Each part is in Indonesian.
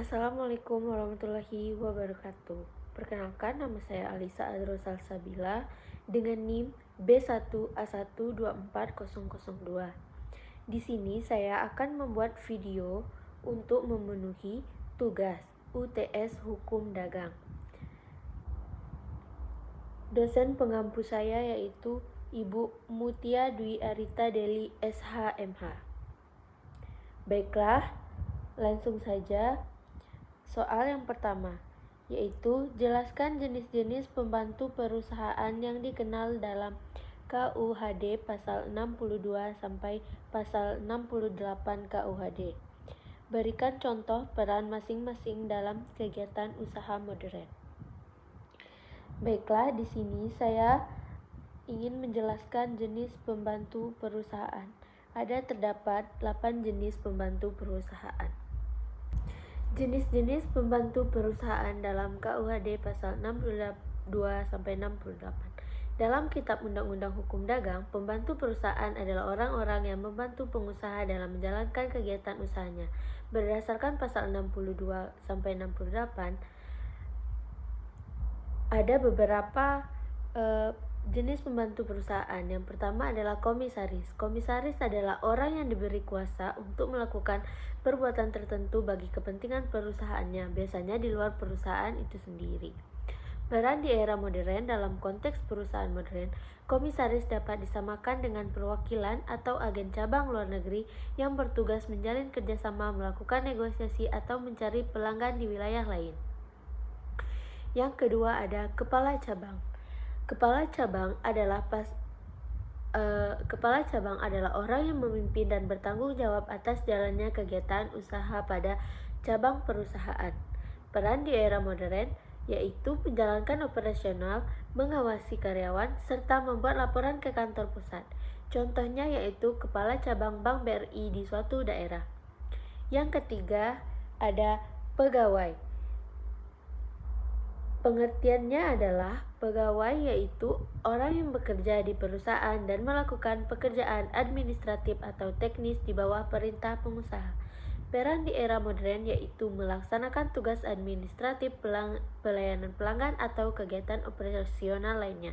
Assalamualaikum warahmatullahi wabarakatuh. Perkenalkan, nama saya Alisa Adrosal Sabila dengan NIM B1A124002. Di sini saya akan membuat video untuk memenuhi tugas UTS Hukum Dagang. Dosen pengampu saya yaitu Ibu Mutia Dwi Arita Deli SHMH. Baiklah, langsung saja. Soal yang pertama, yaitu jelaskan jenis-jenis pembantu perusahaan yang dikenal dalam KUHD pasal 62 sampai pasal 68 KUHD. Berikan contoh peran masing-masing dalam kegiatan usaha modern. Baiklah, di sini saya ingin menjelaskan jenis pembantu perusahaan. Terdapat 8 jenis pembantu perusahaan. Jenis-jenis pembantu perusahaan dalam KUHD pasal 62 sampai 68. Dalam Kitab Undang-Undang Hukum Dagang, pembantu perusahaan adalah orang-orang yang membantu pengusaha dalam menjalankan kegiatan usahanya. Berdasarkan pasal 62 sampai 68, ada beberapa jenis pembantu perusahaan. Yang pertama adalah komisaris. Komisaris adalah orang yang diberi kuasa untuk melakukan perbuatan tertentu bagi kepentingan perusahaannya, biasanya di luar perusahaan itu sendiri. Peran di era modern. Dalam konteks perusahaan modern, komisaris dapat disamakan dengan perwakilan atau agen cabang luar negeri yang bertugas menjalin kerjasama, melakukan negosiasi, atau mencari pelanggan di wilayah lain. Yang kedua ada kepala cabang. Kepala cabang adalah orang yang memimpin dan bertanggung jawab atas jalannya kegiatan usaha pada cabang perusahaan. Peran di era modern yaitu menjalankan operasional, mengawasi karyawan, serta membuat laporan ke kantor pusat. Contohnya yaitu kepala cabang Bank BRI di suatu daerah. Yang ketiga ada pegawai. Pengertiannya adalah pegawai yaitu orang yang bekerja di perusahaan dan melakukan pekerjaan administratif atau teknis di bawah perintah pengusaha. Peran di era modern yaitu melaksanakan tugas administratif, pelayanan pelanggan, atau kegiatan operasional lainnya.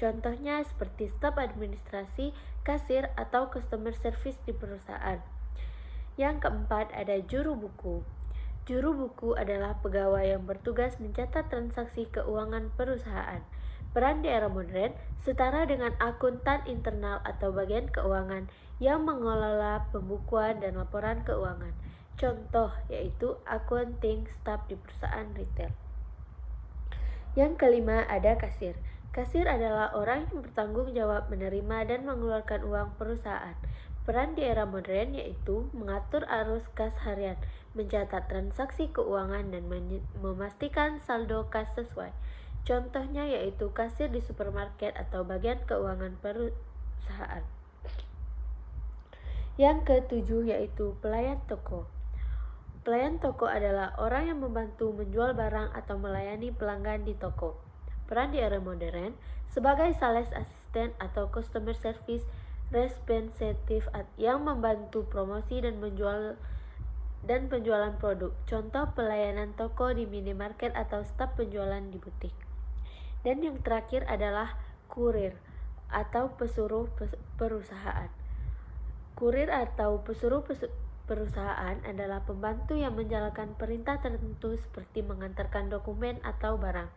Contohnya seperti staf administrasi, kasir, atau customer service di perusahaan. Yang keempat ada juru buku. Juru buku adalah pegawai yang bertugas mencatat transaksi keuangan perusahaan. Peran di era modern setara dengan akuntan internal atau bagian keuangan yang mengelola pembukuan dan laporan keuangan. Contoh yaitu accounting staff di perusahaan retail. Yang kelima ada kasir. Kasir adalah orang yang bertanggung jawab menerima dan mengeluarkan uang perusahaan. Peran di era modern yaitu mengatur arus kas harian, mencatat transaksi keuangan, dan memastikan saldo kas sesuai. Contohnya yaitu kasir di supermarket atau bagian keuangan perusahaan. Yang ketujuh yaitu pelayan toko. Pelayan toko adalah orang yang membantu menjual barang atau melayani pelanggan di toko. Peran di era modern sebagai sales assistant atau customer service representative yang membantu promosi dan penjualan produk. Contoh pelayanan toko di minimarket atau staf penjualan di butik. Dan yang terakhir adalah kurir atau pesuruh perusahaan. Kurir atau pesuruh perusahaan adalah pembantu yang menjalankan perintah tertentu seperti mengantarkan dokumen atau barang.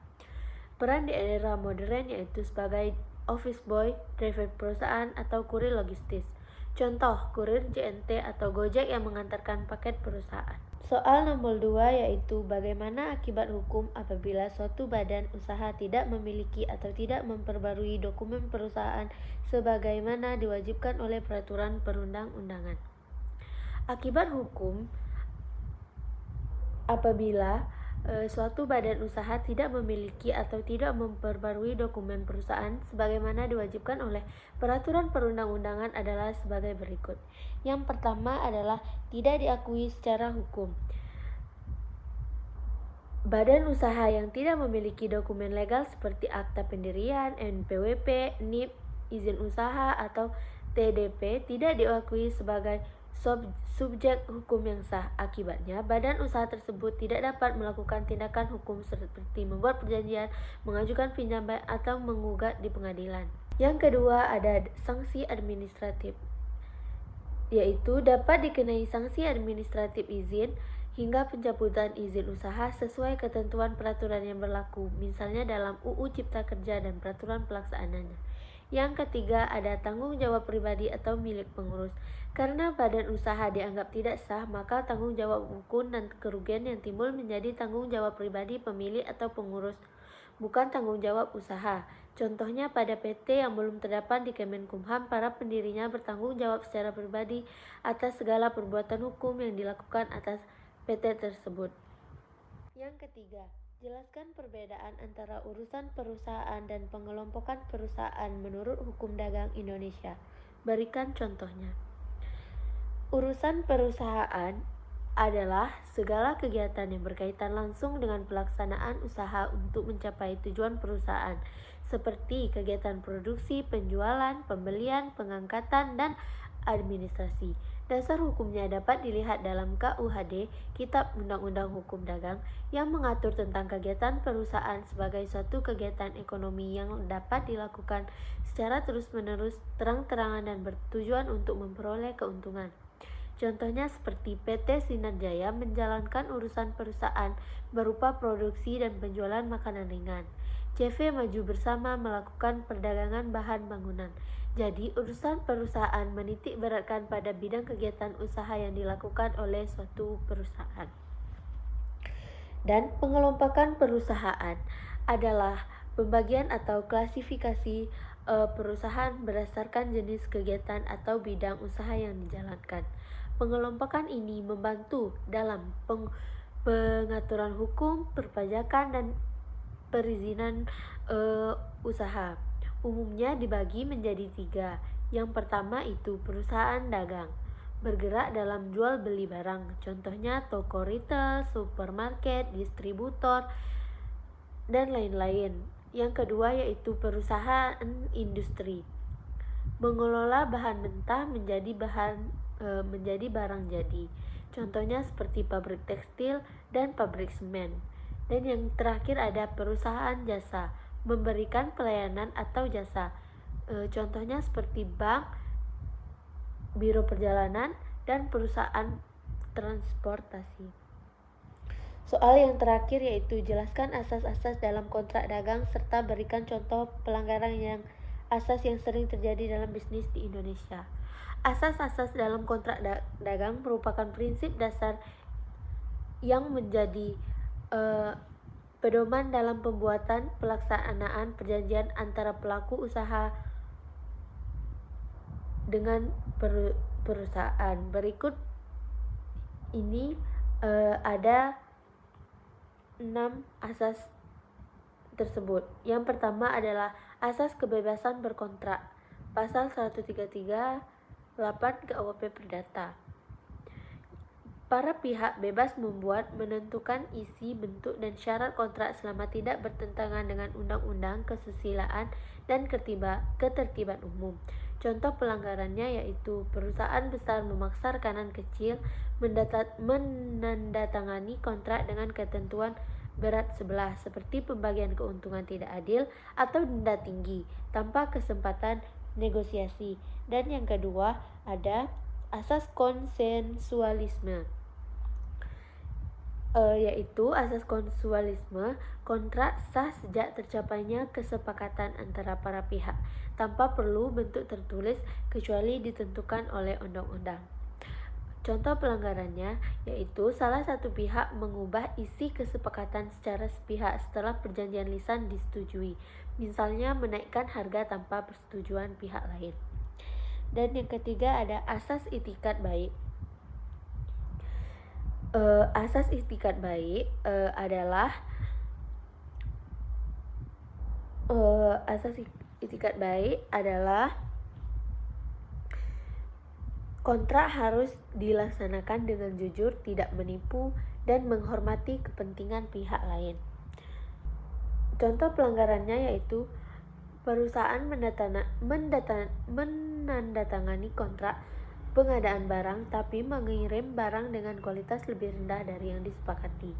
Peran di era modern yaitu sebagai office boy, driver perusahaan, atau kurir logistis. Contoh, kurir JNT atau Gojek yang mengantarkan paket perusahaan. Soal nomor 2 yaitu bagaimana akibat hukum apabila suatu badan usaha tidak memiliki atau tidak memperbarui dokumen perusahaan sebagaimana diwajibkan oleh peraturan perundang-undangan. Akibat hukum apabila suatu badan usaha tidak memiliki atau tidak memperbarui dokumen perusahaan sebagaimana diwajibkan oleh peraturan perundang-undangan adalah sebagai berikut. Yang pertama adalah tidak diakui secara hukum. Badan usaha yang tidak memiliki dokumen legal seperti akta pendirian, NPWP, NIP, izin usaha, atau TDP tidak diakui sebagai subjek hukum yang sah. Akibatnya, badan usaha tersebut tidak dapat melakukan tindakan hukum seperti membuat perjanjian, mengajukan pinjaman, atau menggugat di pengadilan. Yang kedua ada sanksi administratif, yaitu dapat dikenai sanksi administratif izin hingga pencabutan izin usaha sesuai ketentuan peraturan yang berlaku, misalnya dalam UU Cipta Kerja dan peraturan pelaksanaannya. Yang ketiga ada tanggung jawab pribadi atau milik pengurus. Karena badan usaha dianggap tidak sah, maka tanggung jawab hukum dan kerugian yang timbul menjadi tanggung jawab pribadi pemilik atau pengurus, bukan tanggung jawab usaha. Contohnya pada PT yang belum terdapat di Kemenkumham, para pendirinya bertanggung jawab secara pribadi atas segala perbuatan hukum yang dilakukan atas PT tersebut. Yang ketiga, jelaskan perbedaan antara urusan perusahaan dan pengelompokan perusahaan menurut hukum dagang Indonesia. Berikan contohnya. Urusan perusahaan adalah segala kegiatan yang berkaitan langsung dengan pelaksanaan usaha untuk mencapai tujuan perusahaan, seperti kegiatan produksi, penjualan, pembelian, pengangkatan, dan administrasi. Dasar hukumnya dapat dilihat dalam KUHD, Kitab Undang-Undang Hukum Dagang, yang mengatur tentang kegiatan perusahaan sebagai suatu kegiatan ekonomi yang dapat dilakukan secara terus-menerus, terang-terangan, dan bertujuan untuk memperoleh keuntungan. Contohnya seperti PT Sinar Jaya menjalankan urusan perusahaan berupa produksi dan penjualan makanan ringan. CV Maju Bersama melakukan perdagangan bahan bangunan. Jadi, urusan perusahaan menitik beratkan pada bidang kegiatan usaha yang dilakukan oleh suatu perusahaan. Dan pengelompokan perusahaan adalah pembagian atau klasifikasi perusahaan berdasarkan jenis kegiatan atau bidang usaha yang dijalankan. Pengelompokan ini membantu dalam pengaturan hukum, perpajakan, dan perizinan usaha. Umumnya dibagi menjadi 3. Yang pertama itu perusahaan dagang, bergerak dalam jual beli barang. Contohnya toko retail, supermarket, distributor, dan lain-lain. Yang kedua yaitu perusahaan industri, mengelola bahan mentah menjadi barang jadi. Contohnya seperti pabrik tekstil dan pabrik semen. Dan yang terakhir ada perusahaan jasa, memberikan pelayanan atau jasa. Contohnya seperti bank, biro perjalanan, dan perusahaan transportasi. Soal yang terakhir yaitu jelaskan asas-asas dalam kontrak dagang serta berikan contoh pelanggaran asas yang sering terjadi dalam bisnis di Indonesia. Asas-asas dalam kontrak dagang merupakan prinsip dasar yang menjadi pedoman dalam pembuatan pelaksanaan perjanjian antara pelaku usaha dengan perusahaan. Berikut ini ada 6 asas tersebut. Yang pertama adalah asas kebebasan berkontrak, pasal 133 8 KUHP Perdata. Para pihak bebas membuat, menentukan isi, bentuk, dan syarat kontrak selama tidak bertentangan dengan undang-undang, kesusilaan, dan ketertiban umum. Contoh pelanggarannya yaitu perusahaan besar memaksa rekanan kecil menandatangani kontrak dengan ketentuan berat sebelah, seperti pembagian keuntungan tidak adil atau denda tinggi tanpa kesempatan negosiasi. Dan yang kedua ada asas konsensualisme, yaitu asas konsensualisme, kontrak sah sejak tercapainya kesepakatan antara para pihak tanpa perlu bentuk tertulis kecuali ditentukan oleh undang-undang. Contoh pelanggarannya yaitu salah satu pihak mengubah isi kesepakatan secara sepihak setelah perjanjian lisan disetujui, misalnya menaikkan harga tanpa persetujuan pihak lain. Dan yang ketiga ada asas itikat baik. Asas itikat baik adalah kontrak harus dilaksanakan dengan jujur, tidak menipu, dan menghormati kepentingan pihak lain. Contoh pelanggarannya yaitu perusahaan menandatangani kontrak pengadaan barang tapi mengirim barang dengan kualitas lebih rendah dari yang disepakati.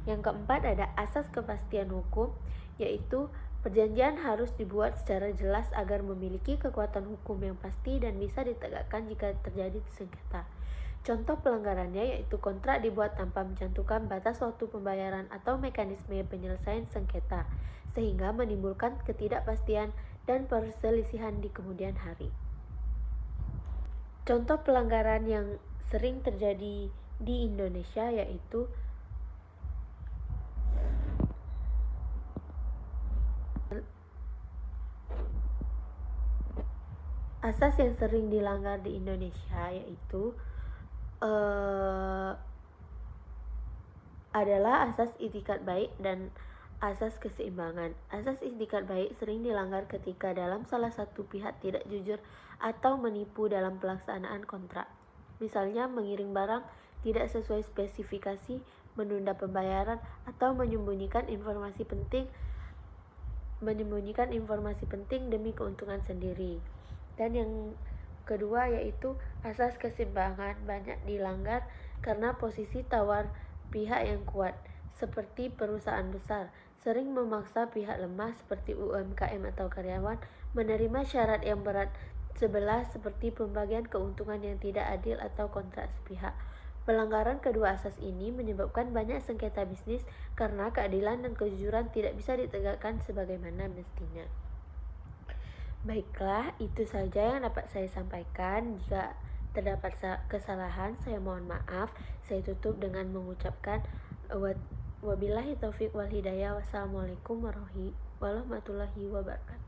Yang keempat ada asas kepastian hukum, yaitu perjanjian harus dibuat secara jelas agar memiliki kekuatan hukum yang pasti dan bisa ditegakkan jika terjadi sengketa. Contoh pelanggarannya yaitu kontrak dibuat tanpa mencantumkan batas waktu pembayaran atau mekanisme penyelesaian sengketa, sehingga menimbulkan ketidakpastian dan perselisihan di kemudian hari. Contoh pelanggaran yang sering terjadi di Indonesia yaitu asas yang sering dilanggar di Indonesia yaitu adalah asas itikat baik dan asas keseimbangan. Asas itikat baik sering dilanggar ketika dalam salah satu pihak tidak jujur atau menipu dalam pelaksanaan kontrak. Misalnya mengirim barang tidak sesuai spesifikasi, menunda pembayaran, atau menyembunyikan informasi penting demi keuntungan sendiri. Dan yang kedua yaitu asas keseimbangan banyak dilanggar karena posisi tawar pihak yang kuat, seperti perusahaan besar, sering memaksa pihak lemah seperti UMKM atau karyawan menerima syarat yang berat sebelah seperti pembagian keuntungan yang tidak adil atau kontrak sepihak. Pelanggaran kedua asas ini menyebabkan banyak sengketa bisnis karena keadilan dan kejujuran tidak bisa ditegakkan sebagaimana mestinya. Baiklah, itu saja yang dapat saya sampaikan. Jika terdapat kesalahan, saya mohon maaf. Saya tutup dengan mengucapkan wabillahi taufik wal hidayah. Wassalamualaikum warahmatullahi wabarakatuh.